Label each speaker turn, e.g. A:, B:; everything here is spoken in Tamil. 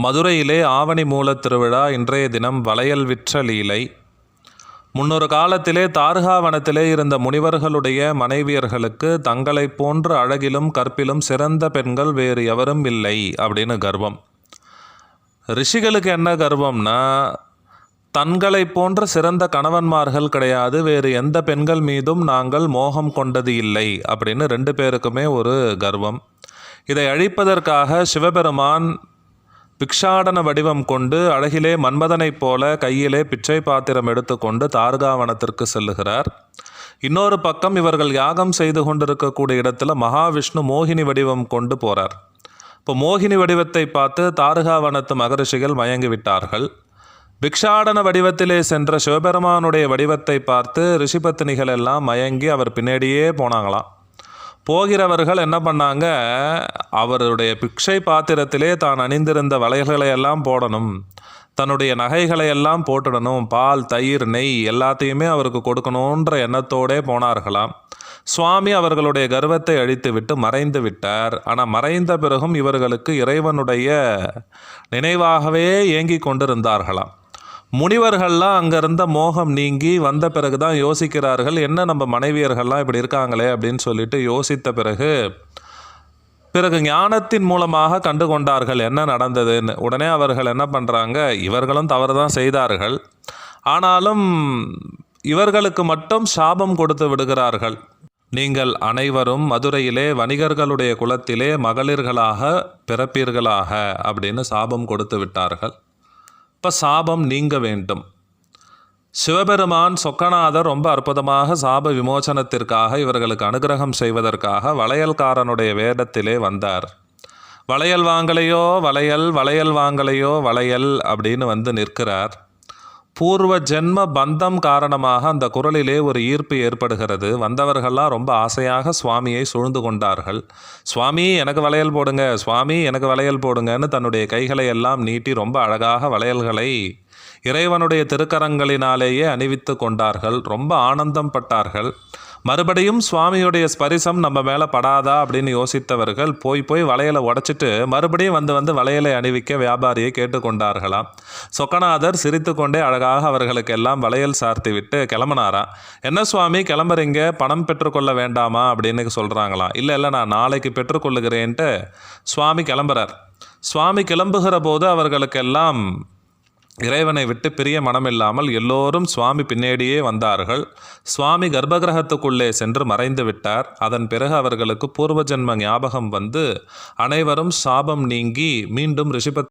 A: மதுரையிலே ஆவணி மூலத் திருவிழா. இன்றைய தினம் வளையல் விற்ற லீலை. முன்னொரு காலத்திலே தார்காவனத்திலே இருந்த முனிவர்களுடைய மனைவியர்களுக்கு தங்களைப் போன்ற அழகிலும் கற்பிலும் சிறந்த பெண்கள் வேறு எவரும் இல்லை அப்படின்னு கர்வம். ரிஷிகளுக்கு என்ன கர்வம்னா, தங்களைப் போன்ற சிறந்த கணவன்மார்கள் கிடையாது, வேறு எந்த பெண்கள் மீதும் நாங்கள் மோகம் கொண்டது இல்லை அப்படின்னு 2 பேருக்குமே ஒரு கர்வம். இதை அழிப்பதற்காக சிவபெருமான் பிக்ஷாடன வடிவம் கொண்டு அழகிலே மன்மதனைப் போல கையிலே பிச்சை பாத்திரம் எடுத்துக்கொண்டு தார்காவனத்திற்கு செல்லுகிறார். இன்னொரு பக்கம் இவர்கள் யாகம் செய்து கொண்டிருக்கக்கூடிய இடத்துல மகாவிஷ்ணு மோகினி வடிவம் கொண்டு போகிறார். இப்போ மோகினி வடிவத்தை பார்த்து தார்காவனத்து மகரிஷிகள் மயங்கி விட்டார்கள். பிக்ஷாடன வடிவத்திலே சென்ற சிவபெருமானுடைய வடிவத்தை பார்த்து ரிஷிபத்தினிகள் எல்லாம் மயங்கி அவர் பின்னாடியே போனாங்களாம். போகிறவர்கள் என்ன பண்ணாங்க, அவருடைய பிக்ஷை பாத்திரத்திலே தான் அணிந்திருந்த வளையல்களை எல்லாம் போடணும், தன்னுடைய நகைகளை எல்லாம் போட்டுடணும், பால் தயிர் நெய் எல்லாத்தையுமே அவருக்கு கொடுக்கணுன்ற எண்ணத்தோடே போனார்களாம். சுவாமி அவர்களுடைய கர்வத்தை அழித்து விட்டு மறைந்து விட்டார். ஆனால் மறைந்த பிறகும் இவர்களுக்கு இறைவனுடைய நினைவாகவே ஏங்கி கொண்டிருந்தார்களாம். முனிவர்கள்லாம் அங்கேருந்த மோகம் நீங்கி வந்த பிறகு தான் யோசிக்கிறார்கள், என்ன நம்ம மனைவியர்கள்லாம் இப்படி இருக்காங்களே அப்படின்னு சொல்லிட்டு யோசித்த பிறகு ஞானத்தின் மூலமாக கண்டு கொண்டார்கள் என்ன நடந்ததுன்னு. உடனே அவர்கள் என்ன பண்ணுறாங்க, இவர்களும் தவறு தான் செய்தார்கள், ஆனாலும் இவர்களுக்கு மட்டும் சாபம் கொடுத்து விடுகிறார்கள். நீங்கள் அனைவரும் மதுரையிலே வணிகர்களுடைய குலத்திலே மகளிர்களாக பிறப்பீர்களாக அப்படின்னு சாபம் கொடுத்து விட்டார்கள். இப்போ சாபம் நீங்க வேண்டும். சிவபெருமான் சொக்கநாதர் ரொம்ப அற்புதமாக சாப விமோசனத்திற்காக இவர்களுக்கு அனுகிரகம் செய்வதற்காக வளையல்காரனுடைய வேடத்திலே வந்தார். வளையல் வாங்கலையோ வளையல், வளையல் வாங்கலையோ வளையல் அப்படின்னு வந்து நிற்கிறார். பூர்வ ஜென்ம பந்தம் காரணமாக அந்த குரலிலே ஒரு ஈர்ப்பு ஏற்படுகிறது. வந்தவர்கள்லாம் ரொம்ப ஆசையாக சுவாமியை சூழ்ந்து கொண்டார்கள். சுவாமி எனக்கு வளையல் போடுங்க, சுவாமி எனக்கு வளையல் போடுங்கன்னு தன்னுடைய கைகளை எல்லாம் நீட்டி ரொம்ப அழகாக வளையல்களை இறைவனுடைய திருக்கரங்களினாலேயே அணிவித்து கொண்டார்கள். ரொம்ப ஆனந்தம் பட்டார்கள். மறுபடியும் சுவாமியுடைய ஸ்பரிசம் நம்ம மேலே படாதா அப்படின்னு யோசித்தவர்கள் போய் வளையலை உடைச்சிட்டு மறுபடியும் வந்து வளையலை அணிவிக்க வியாபாரியை கேட்டுக்கொண்டார்களாம். சொக்கநாதர் சிரித்து கொண்டே அழகாக அவர்களுக்கு எல்லாம் வளையல் சார்த்தி விட்டு கிளம்பினாரா. என்ன சுவாமி கிளம்புறீங்க, பணம் பெற்றுக்கொள்ள வேண்டாமா அப்படின்னு சொல்கிறாங்களாம். இல்லை நான் நாளைக்கு பெற்றுக்கொள்ளுகிறேன்ட்டு சுவாமி கிளம்புறார். சுவாமி கிளம்புகிற போது அவர்களுக்கெல்லாம் இறைவனை விட்டு பிரிய மனமில்லாமல் எல்லோரும் சுவாமி பின்னேடியே வந்தார்கள். சுவாமி கர்ப்பகிரகத்துக்குள்ளே சென்று மறைந்து விட்டார். அதன் பிறகு அவர்களுக்கு பூர்வ ஜென்ம ஞாபகம் வந்து அனைவரும் சாபம் நீங்கி மீண்டும் ரிஷிபத்